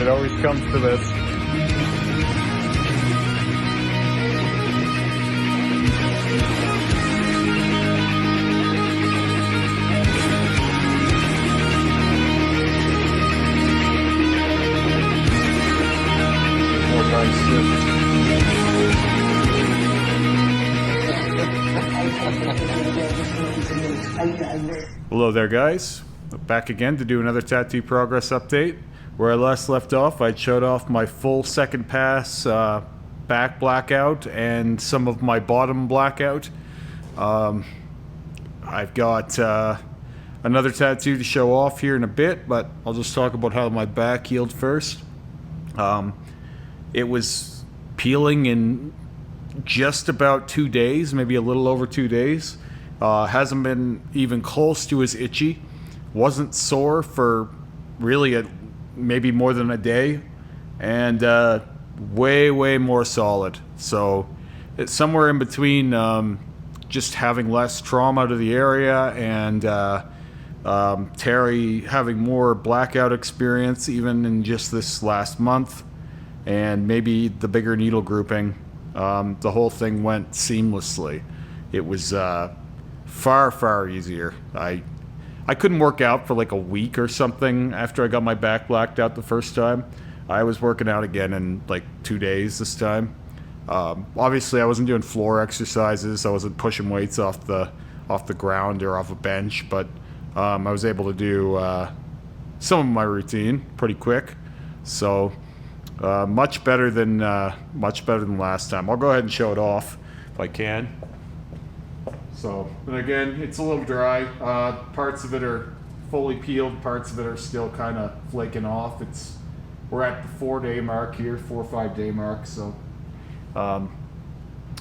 It always comes to this. Hello there, guys. Back again to do another tattoo progress update. Where I last left off, I showed off my full second pass back blackout and some of my bottom blackout. I've got another tattoo to show off here in a bit, but I'll just talk about how my back healed first. It was peeling in just about 2 days, maybe a little over 2 days. Hasn't been even close to as itchy. Wasn't sore for really maybe more than a day, and way more solid. So it's somewhere in between just having less trauma to the area and Terry having more blackout experience even in just this last month, and maybe the bigger needle grouping. The whole thing went seamlessly. It was far easier. I couldn't work out for like a week or something after I got my back blacked out the first time. I was working out again in like 2 days this time. Obviously I wasn't doing floor exercises. I wasn't pushing weights off the ground or off a bench, but I was able to do some of my routine pretty quick. So much better than last time. I'll go ahead and show it off if I can. So, and again, it's a little dry. Parts of it are fully peeled. Parts of it are still kind of flaking off. We're at the 4 day mark here, 4 or 5 day mark. So, but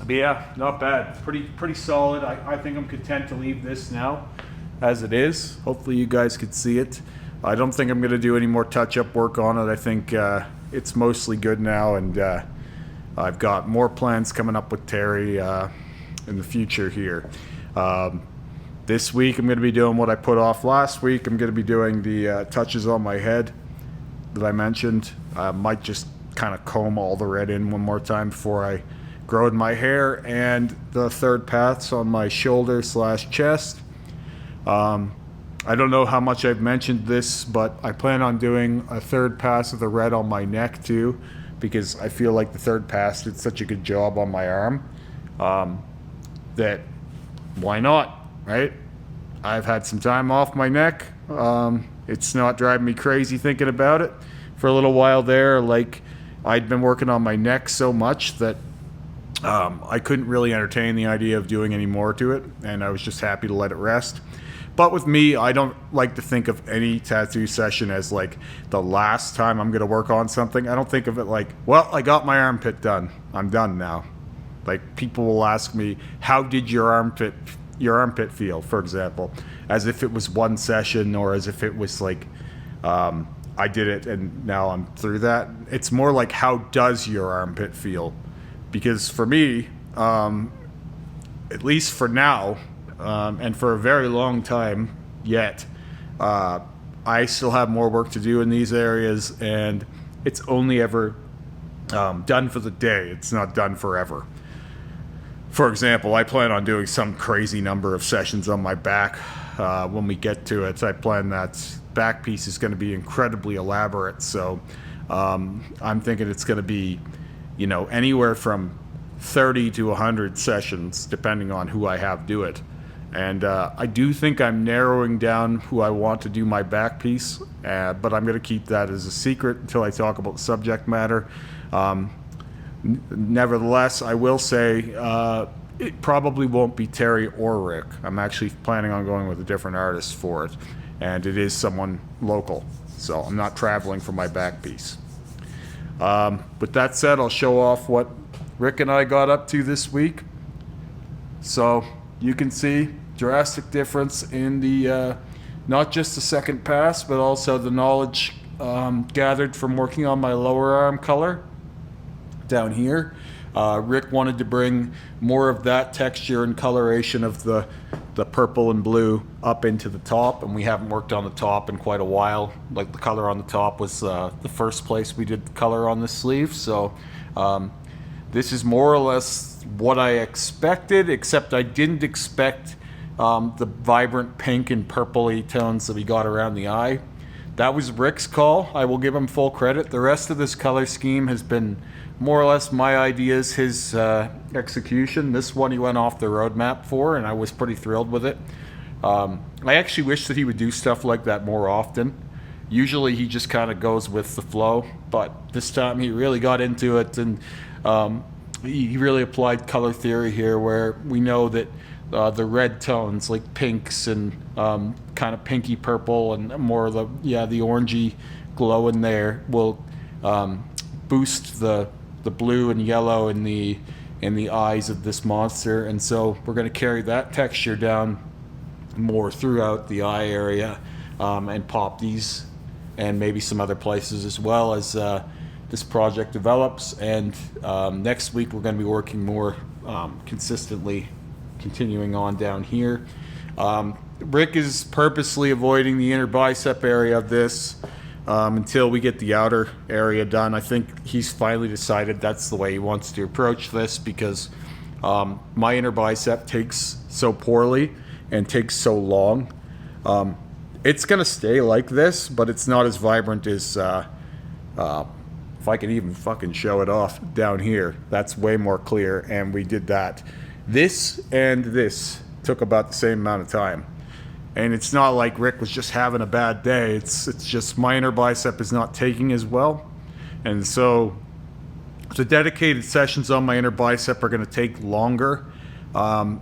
yeah, not bad. Pretty solid. I think I'm content to leave this now as it is. Hopefully you guys could see it. I don't think I'm going to do any more touch-up work on it. I think it's mostly good now, and I've got more plans coming up with Terry in the future here. This week I'm going to be doing what I put off last week. I'm going to be doing the touches on my head that I mentioned. I might just kind of comb all the red in one more time before I grow in my hair, and the third pass on my shoulder / chest. I don't know how much I've mentioned this, but I plan on doing a third pass of the red on my neck too, because I feel like the third pass did such a good job on my arm. That why not, right? I've had some time off my neck. It's not driving me crazy thinking about it. For a little while there, like I'd been working on my neck so much that I couldn't really entertain the idea of doing any more to it, and I was just happy to let it rest. But with me, I don't like to think of any tattoo session as like the last time I'm going to work on something. I don't think of it like, well, I got my armpit done. I'm done now. Like, people will ask me, how did your armpit feel, for example, as if it was one session, or as if it was like I did it and now I'm through that. It's more like, how does your armpit feel? Because for me, at least for now, and for a very long time yet, I still have more work to do in these areas, and it's only ever done for the day. It's not done forever. For example, I plan on doing some crazy number of sessions on my back when we get to it. I plan that back piece is going to be incredibly elaborate. So I'm thinking it's going to be, anywhere from 30 to 100 sessions, depending on who I have do it. And I do think I'm narrowing down who I want to do my back piece, but I'm going to keep that as a secret until I talk about the subject matter. Nevertheless, I will say it probably won't be Terry or Rick. I'm actually planning on going with a different artist for it, and it is someone local, so I'm not traveling for my back piece. With that said, I'll show off what Rick and I got up to this week. So you can see drastic difference in the not just the second pass, but also the knowledge gathered from working on my lower arm color down here. Rick wanted to bring more of that texture and coloration of the the purple and blue up into the top, and we haven't worked on the top in quite a while. Like the color on the top was the first place we did the color on the sleeve, so this is more or less what I expected, except I didn't expect the vibrant pink and purpley tones that we got around the eye. That was Rick's call. I will give him full credit. The rest of this color scheme has been more or less my ideas, his execution. This one he went off the roadmap for, and I was pretty thrilled with it. I actually wish that he would do stuff like that more often. Usually he just kind of goes with the flow, but this time he really got into it, and he really applied color theory here, where we know that the red tones like pinks and kind of pinky purple and more of the orangey glow in there will boost the blue and yellow in the eyes of this monster, and so we're going to carry that texture down more throughout the eye area and pop these and maybe some other places as well as this project develops. And next week we're going to be working more consistently, continuing on down here. Rick is purposely avoiding the inner bicep area of this until we get the outer area done. I think he's finally decided that's the way he wants to approach this, because my inner bicep takes so poorly and takes so long. It's gonna stay like this, but it's not as vibrant as if I can even fucking show it off down here. That's way more clear, and we did that. This and this took about the same amount of time. And it's not like Rick was just having a bad day. It's just my inner bicep is not taking as well. And so the dedicated sessions on my inner bicep are going to take longer.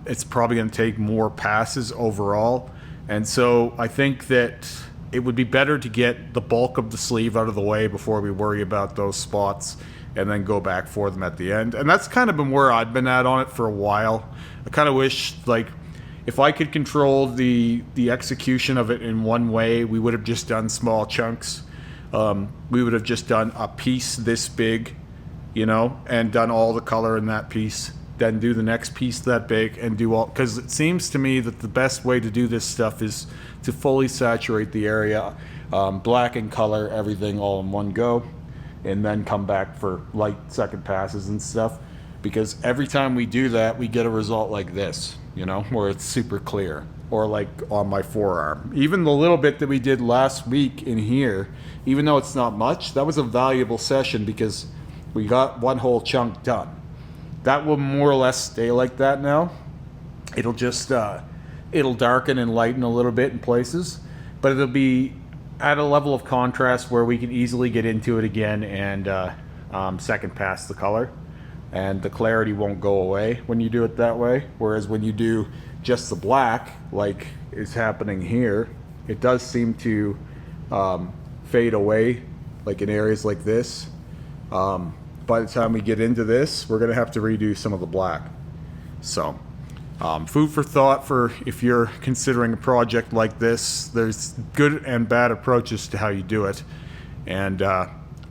It's probably going to take more passes overall. And so I think that it would be better to get the bulk of the sleeve out of the way before we worry about those spots, and then go back for them at the end. And that's kind of been where I've been at on it for a while. I kind of wish, like, if I could control the execution of it in one way, we would have just done small chunks. We would have just done a piece this big, you know, and done all the color in that piece. Then do the next piece that big and do all, because it seems to me that the best way to do this stuff is to fully saturate the area, black and color everything all in one go, and then come back for light second passes and stuff. Because every time we do that, we get a result like this, you know, where it's super clear. Or like on my forearm. Even the little bit that we did last week in here, even though it's not much, that was a valuable session because we got one whole chunk done. That will more or less stay like that now. It'll just, it'll darken and lighten a little bit in places, but it'll be at a level of contrast where we can easily get into it again and second pass the color. And the clarity won't go away when you do it that way. Whereas when you do just the black, like is happening here, it does seem to fade away, like in areas like this. By the time we get into this, we're gonna have to redo some of the black. So, food for thought for if you're considering a project like this. There's good and bad approaches to how you do it. And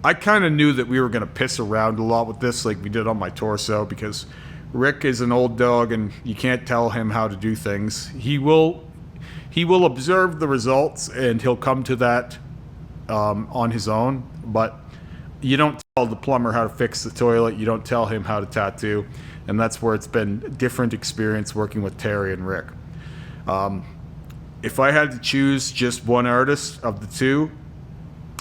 I kind of knew that we were going to piss around a lot with this like we did on my torso, because Rick is an old dog and you can't tell him how to do things. He will observe the results and he'll come to that on his own, but you don't tell the plumber how to fix the toilet, you don't tell him how to tattoo, and that's where it's been a different experience working with Terry and Rick. If I had to choose just one artist of the two,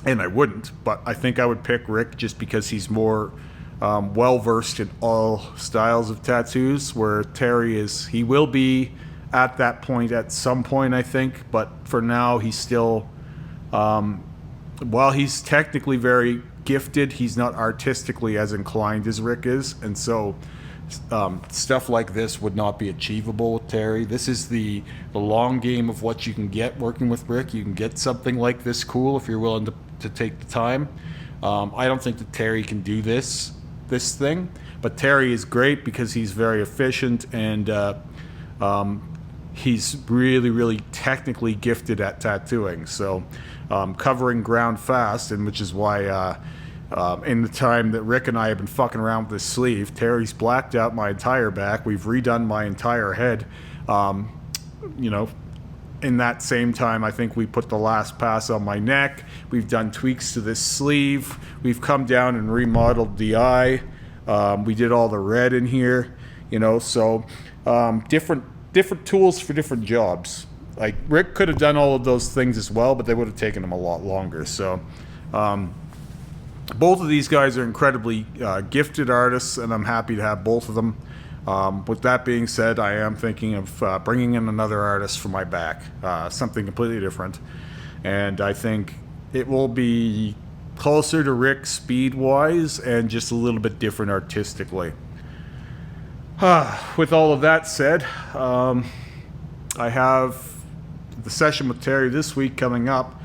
and I wouldn't, but I think I would pick Rick just because he's more well-versed in all styles of tattoos, where Terry is, he will be at that point at some point, I think, but for now he's still, while he's technically very gifted, he's not artistically as inclined as Rick is, and so stuff like this would not be achievable with Terry. This is the long game of what you can get working with Rick. You can get something like this cool if you're willing to take the time. I don't think that Terry can do this thing, but Terry is great because he's very efficient and he's really technically gifted at tattooing. So covering ground fast, and which is why in the time that Rick and I have been fucking around with this sleeve, Terry's blacked out my entire back. We've redone my entire head. in that same time, I think we put the last pass on my neck. We've done tweaks to this sleeve. We've come down and remodeled the eye. We did all the red in here, so different tools for different jobs. Like Rick could have done all of those things as well, but they would have taken him a lot longer. So both of these guys are incredibly gifted artists, and I'm happy to have both of them. With that being said, I am thinking of bringing in another artist for my back, something completely different. And I think it will be closer to Rick speed-wise and just a little bit different artistically. With all of that said, I have the session with Terry this week coming up.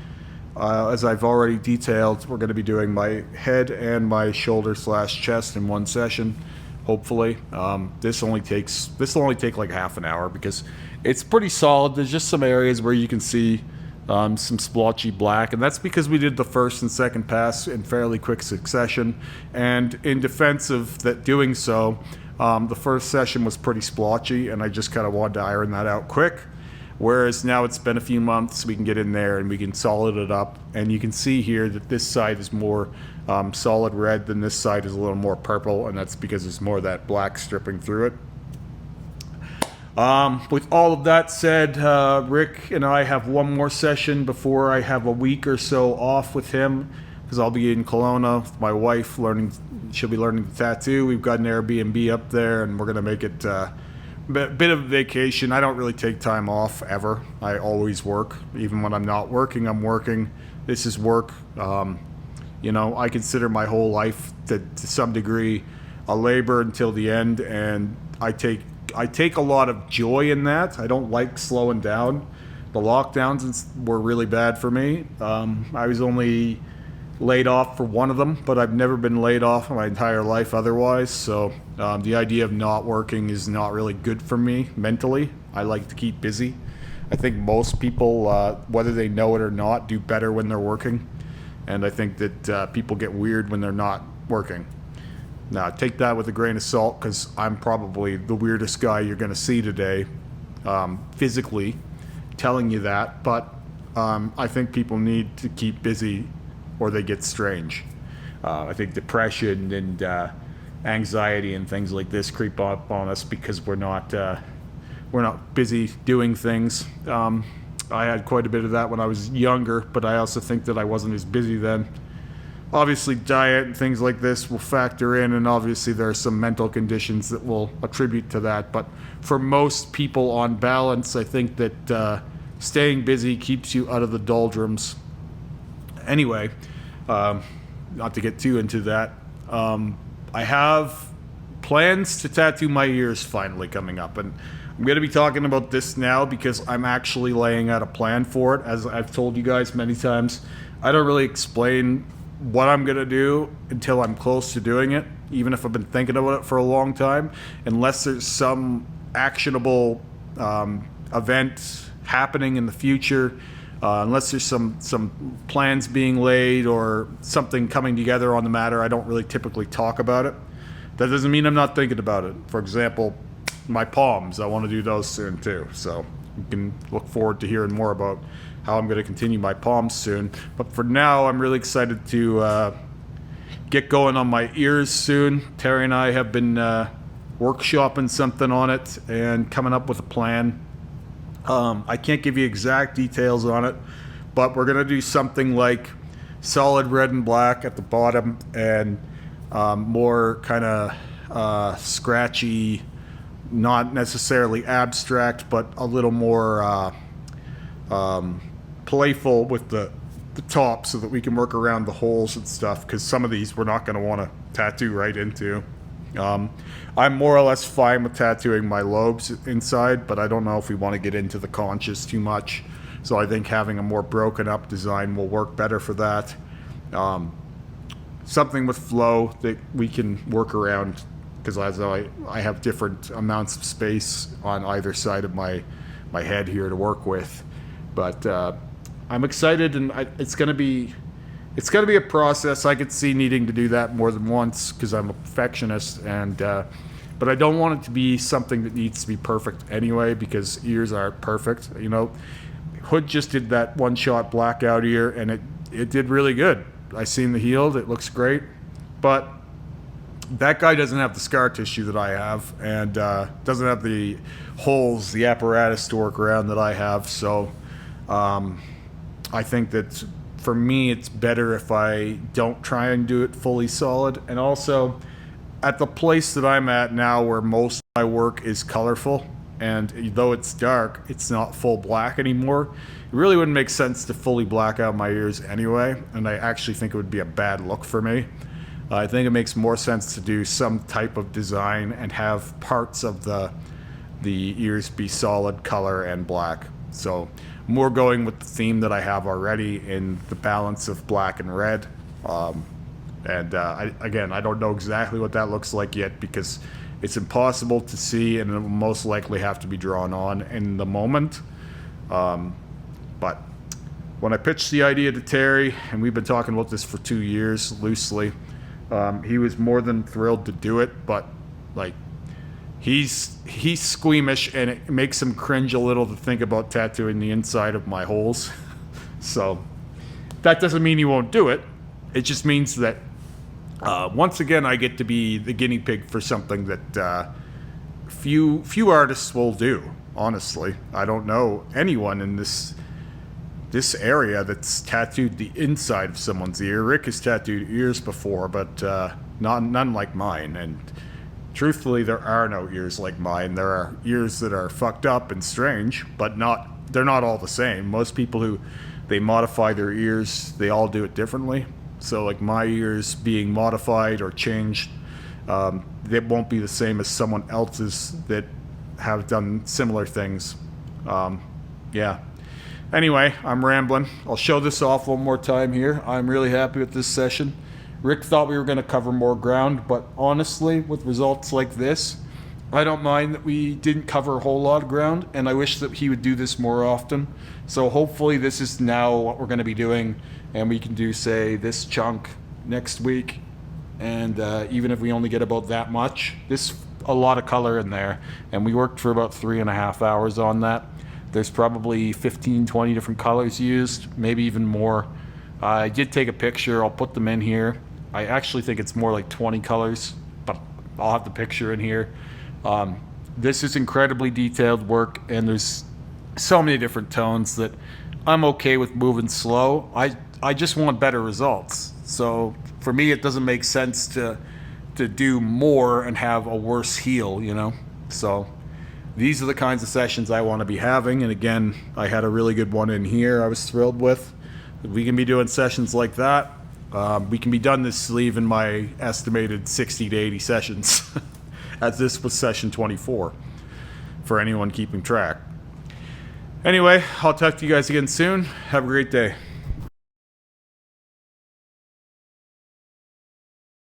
As I've already detailed, we're going to be doing my head and my shoulder/chest in one session. Hopefully, this will only take like half an hour because it's pretty solid. There's just some areas where you can see some splotchy black, and that's because we did the first and second pass in fairly quick succession. And in defense of that doing so, the first session was pretty splotchy, and I just kind of wanted to iron that out quick. Whereas now it's been a few months, we can get in there and we can solid it up. And you can see here that this side is more solid red than this side is a little more purple, and that's because there's more of that black stripping through it. With all of that said, Rick and I have one more session before I have a week or so off with him, because I'll be in Kelowna with my wife she'll be learning to tattoo. We've got an Airbnb up there, and we're going to make it bit of a vacation. I don't really take time off ever. I always work. Even when I'm not working, I'm working. This is work. I consider my whole life to some degree a labor until the end, and I take a lot of joy in that. I don't like slowing down. The lockdowns were really bad for me. I was only laid off for one of them, but I've never been laid off my entire life otherwise. So the idea of not working is not really good for me mentally. I like to keep busy. I think most people, whether they know it or not, do better when they're working. And I think that people get weird when they're not working. Now, take that with a grain of salt, because I'm probably the weirdest guy you're going to see today, physically, telling you that. But I think people need to keep busy or they get strange. I think depression and anxiety and things like this creep up on us because we're not busy doing things. I had quite a bit of that when I was younger, but I also think that I wasn't as busy then. Obviously, diet and things like this will factor in, and obviously there are some mental conditions that will attribute to that. But for most people, on balance, I think that staying busy keeps you out of the doldrums. Anyway, not to get too into that, I have plans to tattoo my ears finally coming up, and I'm going to be talking about this now because I'm actually laying out a plan for it. As I've told you guys many times, I don't really explain what I'm going to do until I'm close to doing it, even if I've been thinking about it for a long time, unless there's some actionable event happening in the future. Unless there's some plans being laid or something coming together on the matter, I don't really typically talk about it. That doesn't mean I'm not thinking about it. For example, my palms, I want to do those soon too. So you can look forward to hearing more about how I'm going to continue my palms soon. But for now, I'm really excited to get going on my ears soon. Terry and I have been workshopping something on it and coming up with a plan. I can't give you exact details on it, but we're going to do something like solid red and black at the bottom and more kind of scratchy, not necessarily abstract, but a little more playful with the top so that we can work around the holes and stuff, because some of these we're not going to want to tattoo right into. I'm more or less fine with tattooing my lobes inside, but I don't know if we want to get into the conchas too much. So I think having a more broken up design will work better for that. Something with flow that we can work around, because as I have different amounts of space on either side of my head here to work with. But I'm excited, and it's going to be a process. I could see needing to do that more than once because I'm a perfectionist, and but I don't want it to be something that needs to be perfect anyway, because ears aren't perfect. You know, Hood just did that one-shot blackout ear, and it did really good. I seen the healed. It looks great, but that guy doesn't have the scar tissue that I have, and doesn't have the holes, the apparatus to work around that I have. So I think that for me, it's better if I don't try and do it fully solid. And also, at the place that I'm at now, where most of my work is colorful, and though it's dark, it's not full black anymore. It really wouldn't make sense to fully black out my ears anyway, and I actually think it would be a bad look for me. I think it makes more sense to do some type of design and have parts of the ears be solid color and black. So more going with the theme that I have already in the balance of black and red. Again, I don't know exactly what that looks like yet, because it's impossible to see, and it will most likely have to be drawn on in the moment. But when I pitched the idea to Terry, and we've been talking about this for 2 years loosely, he was more than thrilled to do it. But like, he's squeamish, and it makes him cringe a little to think about tattooing the inside of my holes. So that doesn't mean he won't do it. It just means that once again, I get to be the guinea pig for something that few artists will do. Honestly, I don't know anyone in this area that's tattooed the inside of someone's ear. Rick has tattooed ears before, but none like mine. And truthfully, there are no ears like mine. There are ears that are fucked up and strange, but they're not all the same. Most people who they modify their ears, they all do it differently. So like my ears being modified or changed, they won't be the same as someone else's that have done similar things. Yeah. Anyway, I'm rambling. I'll show this off one more time here. I'm really happy with this session. Rick thought we were going to cover more ground, but honestly, with results like this, I don't mind that we didn't cover a whole lot of ground, and I wish that he would do this more often. So hopefully this is now what we're going to be doing, and we can do, say, this chunk next week. And even if we only get about that much, there's a lot of color in there, and we worked for about 3.5 hours on that. There's probably 15-20 different colors used, maybe even more. I did take a picture. I'll put them in here. I actually think it's more like 20 colors, but I'll have the picture in here. This is incredibly detailed work, and there's so many different tones that I'm okay with moving slow. I just want better results. So for me, it doesn't make sense to do more and have a worse heel, you know? So these are the kinds of sessions I want to be having. And again, I had a really good one in here I was thrilled with. We can be doing sessions like that. We can be done this sleeve in my estimated 60 to 80 sessions, as this was session 24, for anyone keeping track. Anyway, I'll talk to you guys again soon. Have a great day.